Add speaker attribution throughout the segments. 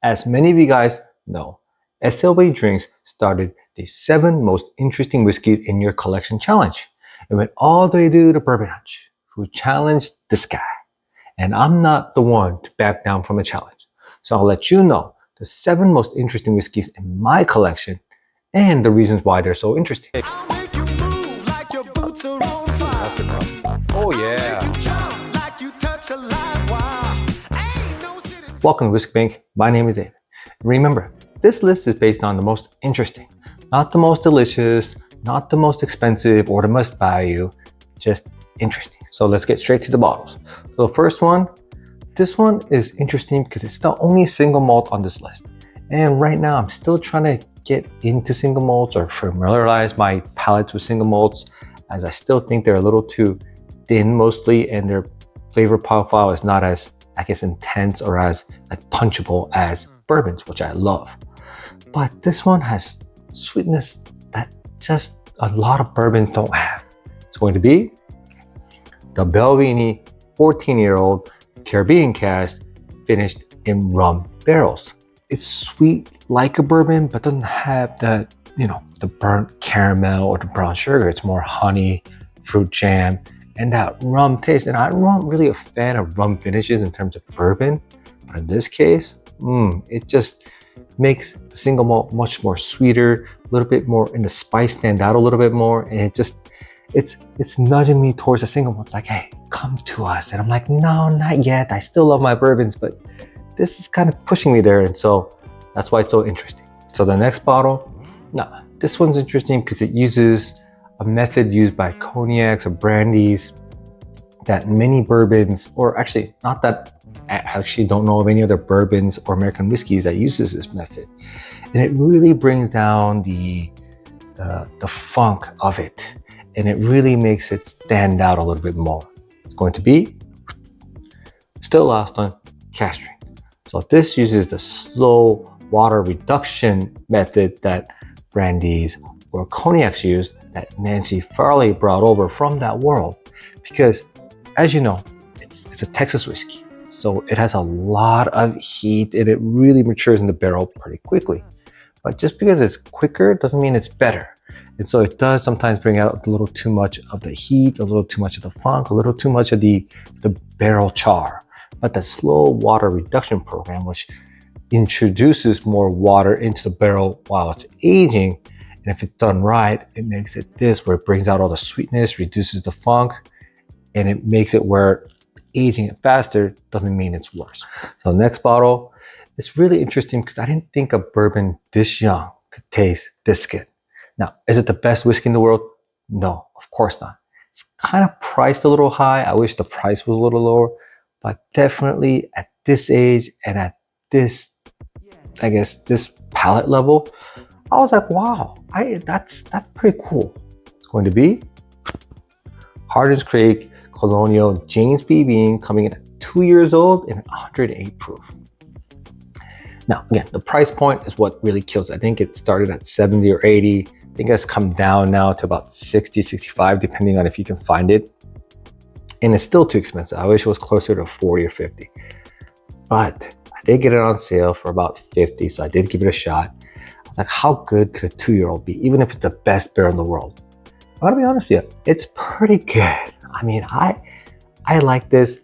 Speaker 1: As many of you guys know, SLB Drinks started the 7 most interesting whiskeys in your collection challenge. It went all the way to the Bourbon Hutch, who challenged this guy. And I'm not the one to back down from a challenge. So I'll let you know the 7 most interesting whiskeys in my collection and the reasons why they're so interesting. Oh yeah. Welcome to Whiskey Bank. My name is David. Remember, this list is based on the most interesting, not the most delicious, not the most expensive or the most value, just interesting. So let's get straight to the bottles. So the first one, this one is interesting because it's the only single malt on this list. And right now I'm still trying to get into single malts or familiarize my palates with single malts, as I still think they're a little too thin mostly, and their flavor profile is not as, I guess, intense or as punchable as bourbons, which I love. But this one has sweetness that just a lot of bourbons don't have. It's going to be the Belvini 14-year-old Caribbean cask finished in rum barrels. It's sweet like a bourbon, but doesn't have the, the burnt caramel or the brown sugar. It's more honey, fruit jam, and that rum taste. And I'm not really a fan of rum finishes in terms of bourbon, but in this case, it just makes the single malt much more sweeter, a little bit more, and the spice stand out a little bit more. And it's nudging me towards the single malt. It's like, hey, come to us. And I'm like, no, not yet. I still love my bourbons, but this is kind of pushing me there. And so that's why it's so interesting. So the next bottle, this one's interesting because it uses a method used by cognacs or brandies that many bourbons, or actually not that, I actually don't know of any other bourbons or American whiskeys that uses this method. And it really brings down the funk of it. And it really makes it stand out a little bit more. It's going to be, still last one, cask strength. So this uses the slow water reduction method that brandies or cognacs use, that Nancy Farley brought over from that world. Because as you know, it's a Texas whiskey. So it has a lot of heat and it really matures in the barrel pretty quickly. But just because it's quicker doesn't mean it's better. And so it does sometimes bring out a little too much of the heat, a little too much of the funk, a little too much of the barrel char. But the slow water reduction program, which introduces more water into the barrel while it's aging, and if it's done right, it makes it this, where it brings out all the sweetness, reduces the funk, and it makes it where aging it faster doesn't mean it's worse. So next bottle, it's really interesting because I didn't think a bourbon this young could taste this good. Now, is it the best whiskey in the world? No, of course not. It's kind of priced a little high. I wish the price was a little lower, but definitely at this age and at this, I guess, this palate level, I was like, wow, that's pretty cool. It's going to be Hardin's Craig Colonial James B. Beam, coming in at 2 years old and 108 proof. Now, again, the price point is what really kills it. I think it started at 70 or 80. I think it's come down now to about 60, 65, depending on if you can find it. And it's still too expensive. I wish it was closer to 40 or 50. But I did get it on sale for about 50, so I did give it a shot. I was like, how good could a 2-year-old be, even if it's the best beer in the world? I gotta be honest with you, it's pretty good. I mean, I like this.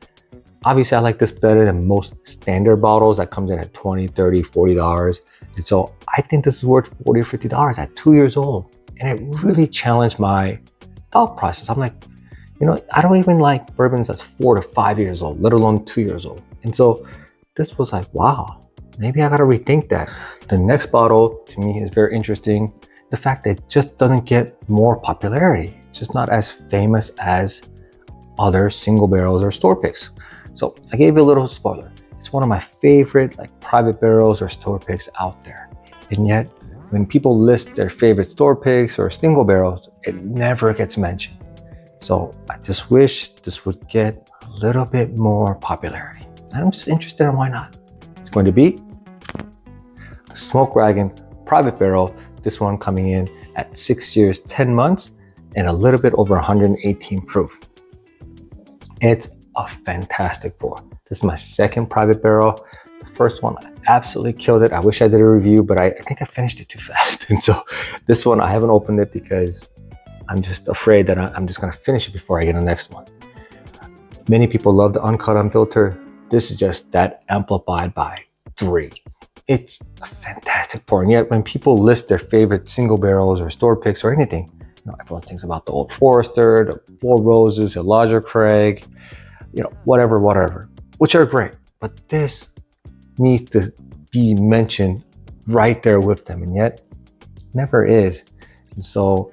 Speaker 1: Obviously, I like this better than most standard bottles that comes in at $20, $30, $40. And so I think this is worth $40 or $50 at 2 years old. And it really challenged my thought process. I'm like, I don't even like bourbons that's 4 to 5 years old, let alone 2 years old. And so this was like, wow, maybe I gotta rethink that. The next bottle to me is very interesting. The fact that it just doesn't get more popularity. It's just not as famous as other single barrels or store picks. So I gave you a little spoiler. It's one of my favorite private barrels or store picks out there. And yet when people list their favorite store picks or single barrels, it never gets mentioned. So I just wish this would get a little bit more popularity. And I'm just interested in why not. It's going to be the Smoke Wagon Private Barrel. This one coming in at 6 years, 10 months, and a little bit over 118 proof. It's a fantastic pour. This is my second private barrel. The first one, I absolutely killed it. I wish I did a review, but I think I finished it too fast. And so this one, I haven't opened it because I'm just afraid that I'm just gonna finish it before I get the next one. Many people love the uncut, unfiltered. This is just that amplified by 3. It's a fantastic pour, and yet when people list their favorite single barrels or store picks or anything, everyone thinks about the Old Forester, the Four Roses, the Elijah Craig, whatever, which are great. But this needs to be mentioned right there with them, and yet never is. And so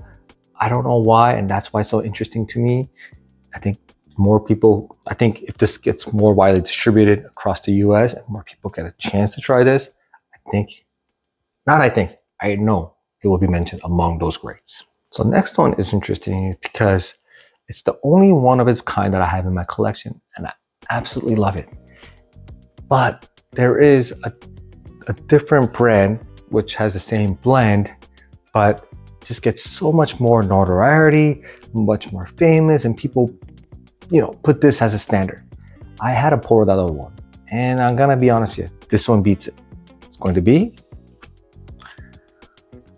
Speaker 1: I don't know why, and that's why it's so interesting to me. I think if this gets more widely distributed across the US and more people get a chance to try this, I know it will be mentioned among those greats. So next one is interesting because it's the only one of its kind that I have in my collection, and I absolutely love it. But there is a different brand which has the same blend, but just gets so much more notoriety, much more famous, and people put this as a standard. I had to pour the other one, and I'm gonna be honest with you, this one beats it. It's going to be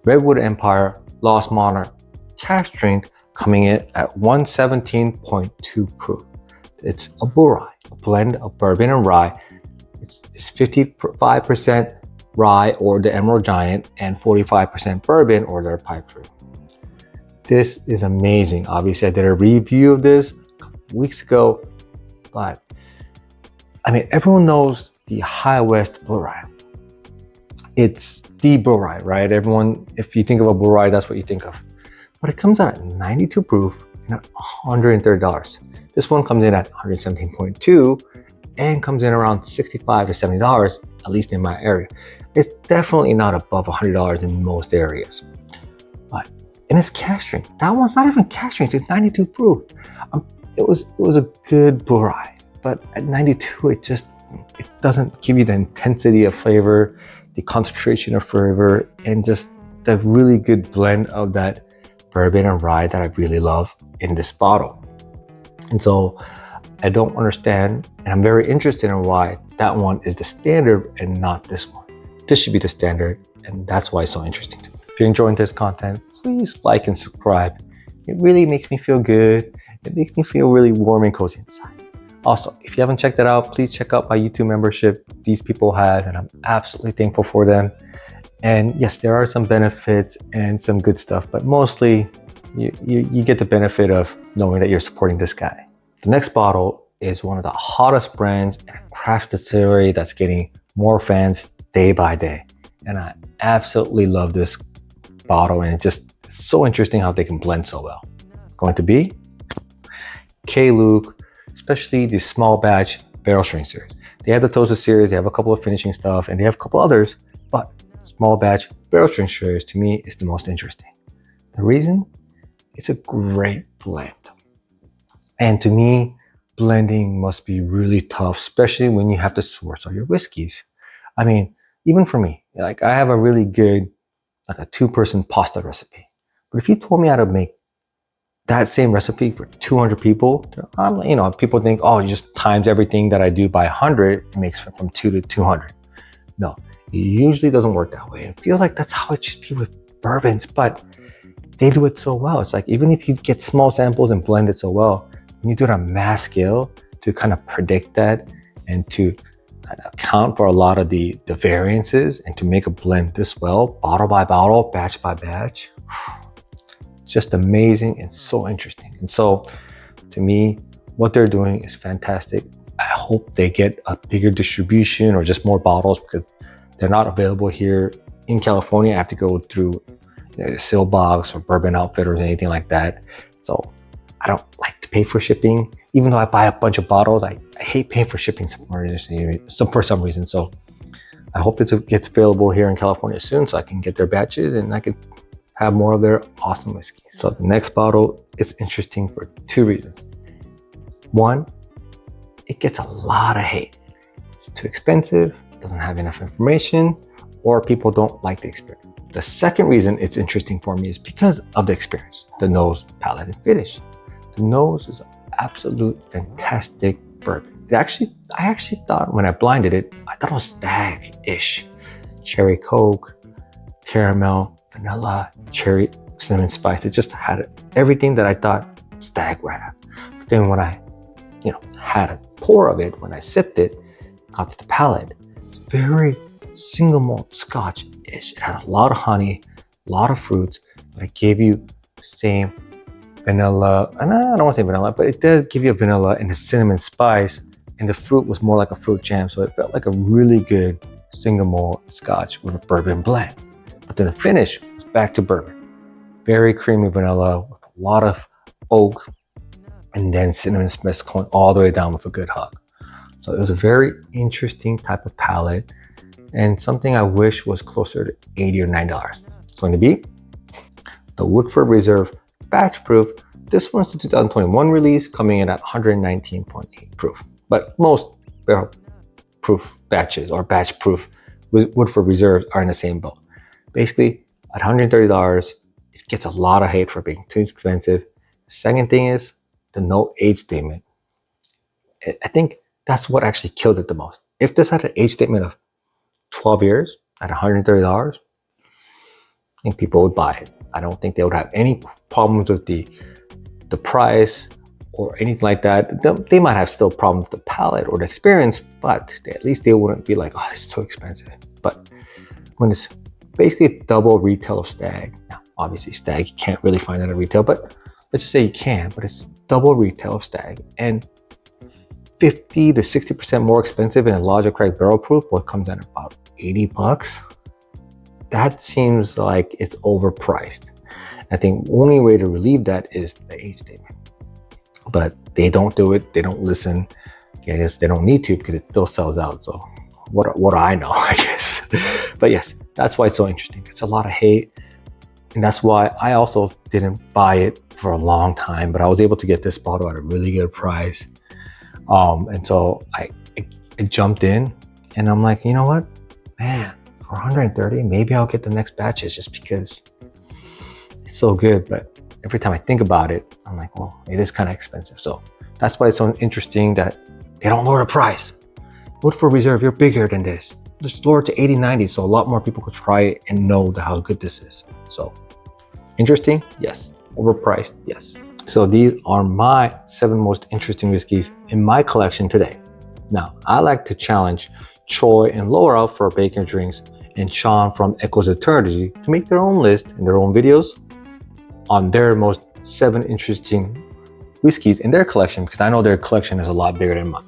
Speaker 1: Redwood Empire Lost Monarch cask strength, coming in at 117.2 proof. It's a bull rye, a blend of bourbon and rye. It's 55% rye or the Emerald Giant and 45% bourbon or their Pipe Tree. This is amazing. Obviously, I did a review of this a couple weeks ago, but everyone knows the High West Bull Rye. It's the bull rye, right? Everyone, if you think of a bull rye, that's what you think of. But it comes out at 92 proof and at $130. This one comes in at 117.2 and comes in around $65 to $70, at least in my area. It's definitely not above $100 in most areas. But in its cask strength, that one's not even cask strength, it's 92 proof. It was a good bull rye, but at 92, it doesn't give you the intensity of flavor, the concentration of flavor, and just the really good blend of that bourbon and rye that I really love in this bottle. And so I don't understand, and I'm very interested in why that one is the standard and not this one. This should be the standard, and that's why it's so interesting to me. If you're enjoying this content, please like and subscribe. It really makes me feel good. It makes me feel really warm and cozy inside. Also, if you haven't checked that out, please check out my YouTube membership. These people have, and I'm absolutely thankful for them. And yes, there are some benefits and some good stuff, but mostly you get the benefit of knowing that you're supporting this guy. The next bottle is one of the hottest brands in a craft distillery that's getting more fans day by day. And I absolutely love this bottle, and it's just so interesting how they can blend so well. It's going to be K-Luke, especially the small batch barrel strength series. They have the Toasted series, they have a couple of finishing stuff, and they have a couple others, but small batch barrel strength series to me is the most interesting. The reason? It's a great blend. And to me, blending must be really tough, especially when you have to source all your whiskeys. Even for me, I have a really good, a 2-person pasta recipe. But if you told me how to make that same recipe for 200 people, people think, oh, you just times everything that I do by 100, it makes it from 2 to 200. No, it usually doesn't work that way. It feels like that's how it should be with bourbons, but they do it so well. It's like, even if you get small samples and blend it so well, when you do it on mass scale to kind of predict that and to account for a lot of the variances and to make a blend this well, bottle by bottle, batch by batch, just amazing and so interesting. And so to me, what they're doing is fantastic. I hope they get a bigger distribution or just more bottles, because they're not available here in California. I have to go through Sailbox or Bourbon Outfitters or anything like that. So I don't like to pay for shipping. Even though I buy a bunch of bottles, I hate paying for shipping for some reason. So I hope it gets available here in California soon so I can get their batches and I can have more of their awesome whiskeys. So the next bottle is interesting for 2 reasons. One, it gets a lot of hate. It's too expensive, doesn't have enough information, or people don't like the experience. The second reason it's interesting for me is because of the experience, the nose, palate, and finish. The nose is an absolute fantastic bourbon. I actually thought when I blinded it, I thought it was stag-ish. Cherry Coke, caramel, vanilla, cherry, cinnamon spice. It just had everything that I thought stag would have. But then when I, had a pour of it, when I sipped it, got to the palate, it's very single malt Scotch-ish. It had a lot of honey, a lot of fruits, but it gave you the same vanilla, and I don't want to say vanilla, but it does give you a vanilla and the cinnamon spice, and the fruit was more like a fruit jam, so it felt like a really good single malt Scotch with a bourbon blend. But then the finish was back to bourbon. Very creamy vanilla with a lot of oak, and then cinnamon spice going all the way down with a good hug. So it was a very interesting type of palate, and something I wish was closer to $8 or $9. It's going to be the Woodford Reserve Batch Proof. This one's the 2021 release, coming in at 119.8 proof. But most barrel proof batches or batch proof with Woodford Reserves are in the same boat. Basically, at $130, it gets a lot of hate for being too expensive. The second thing is the no age statement. I think that's what actually killed it the most. If this had an age statement of 12 years at $130, I think people would buy it. I don't think they would have any problems with the price or anything like that. They might have still problems with the palate or the experience, but at least they wouldn't be like, oh, this is so expensive. But when it's basically double retail of Stag, now obviously Stag you can't really find that at retail, but let's just say you can, but it's double retail of Stag and 50 to 60% more expensive in a larger crack barrel proof, what comes in about $80. That seems like it's overpriced. I think the only way to relieve that is the age statement. But they don't do it, they don't listen. I guess they don't need to because it still sells out. So what do I know, I guess. But yes, that's why it's so interesting. It's a lot of hate. And that's why I also didn't buy it for a long time, but I was able to get this bottle at a really good price. And so I jumped in and I'm like, you know what, man, for 130, maybe I'll get the next batches just because it's so good. But every time I think about it, I'm like, well, it is kind of expensive. So that's why it's so interesting that they don't lower the price. Woodford Reserve, you're bigger than this. Just lower it to 80, 90 so a lot more people could try it and know how good this is. So interesting, yes. Overpriced, yes. So these are my 7 most interesting whiskeys in my collection today. Now, I like to challenge Troy and Laura for Bacon Drinks and Sean from Echoes of Eternity to make their own list and their own videos on their most 7 interesting whiskeys in their collection, because I know their collection is a lot bigger than mine.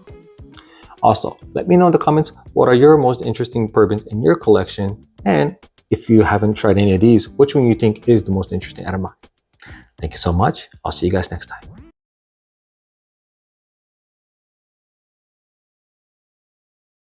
Speaker 1: Also, let me know in the comments what are your most interesting bourbons in your collection, and if you haven't tried any of these, which one you think is the most interesting out of mine. Thank you so much. I'll see you guys next time.